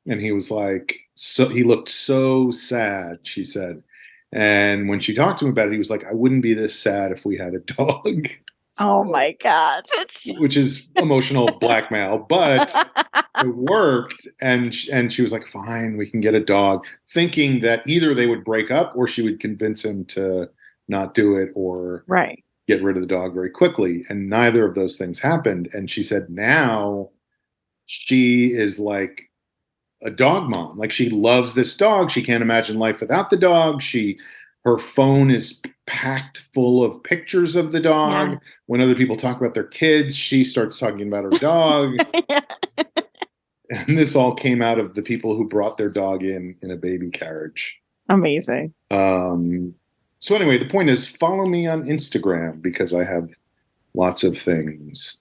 and he was like, so he looked so sad, she said. And when she talked to him about it, he was like, I wouldn't be this sad if we had a dog. Oh my God. Which is emotional blackmail, but it worked. And she was like, fine, we can get a dog, thinking that either they would break up or she would convince him to not do it or get rid of the dog very quickly. And neither of those things happened. And she said now she is like a dog mom. Like, she loves this dog. She can't imagine life without the dog. Her phone is packed full of pictures of the dog. Yeah. When other people talk about their kids, she starts talking about her dog. Yeah. And this all came out of the people who brought their dog in a baby carriage. Amazing. So anyway, the point is, follow me on Instagram because I have lots of things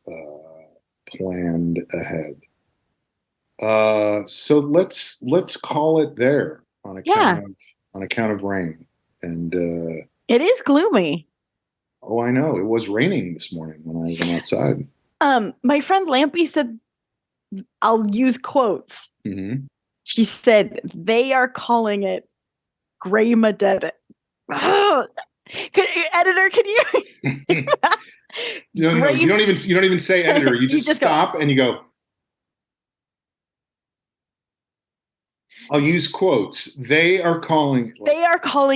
planned ahead. So let's call it there on account of rain. And it is gloomy. Oh, I know. It was raining this morning when I went outside. My friend Lampy said, I'll use quotes. Mm-hmm. She said, they are calling it Gray Madeddin. Editor, can you? No, you don't even say editor. You just stop and you go. I'll use quotes. They are calling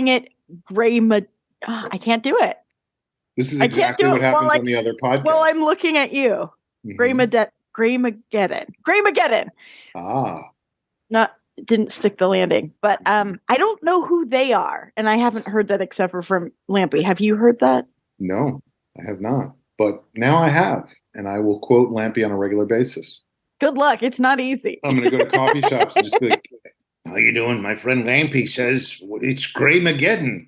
it Gray I can't do it. This is exactly what happens on the other podcast. Well, I'm looking at you. Mm-hmm. Graymageddon. Didn't stick the landing. But I don't know who they are. And I haven't heard that except for from Lampy. Have you heard that? No, I have not. But now I have. And I will quote Lampy on a regular basis. Good luck. It's not easy. I'm going to go to coffee shops and just be like, how you doing? My friend Lampy says it's Graymageddon.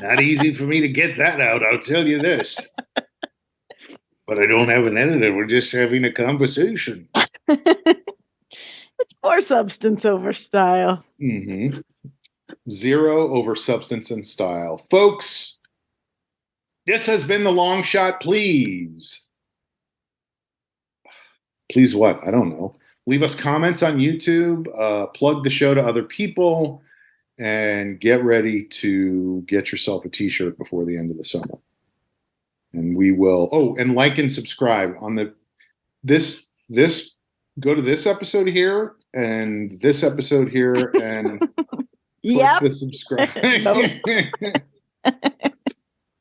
Not easy for me to get that out, I'll tell you this. But I don't have an editor. We're just having a conversation. It's more substance over style. Mm-hmm. 0 over substance and style. Folks, this has been The Long Shot. Please what? I don't know. Leave us comments on YouTube, plug the show to other people, and get ready to get yourself a t-shirt before the end of the summer. And we will, and like and subscribe on this, go to this episode here and this episode here and click the subscribe.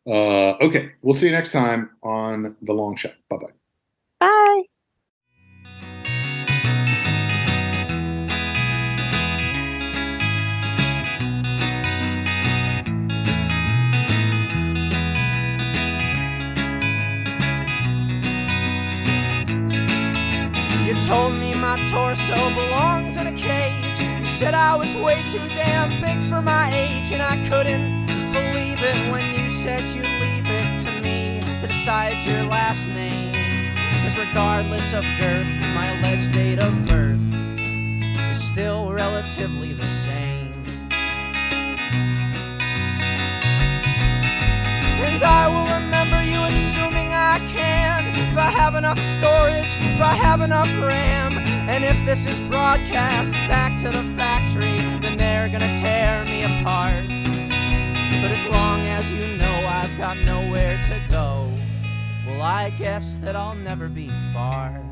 Okay. We'll see you next time on The Long Shot. Bye-bye. Bye. You told me my torso belonged in a cage. You said I was way too damn big for my age, and I couldn't believe it when you said you'd leave it to me to decide your last name. 'Cause regardless of girth, my alleged date of birth is still relatively the same. And I will remember you assuming I can, if I have enough storage, if I have enough RAM. And if this is broadcast back to the factory, then they're gonna tear me apart. But as long as you know I've got nowhere to go, well, I guess that I'll never be far.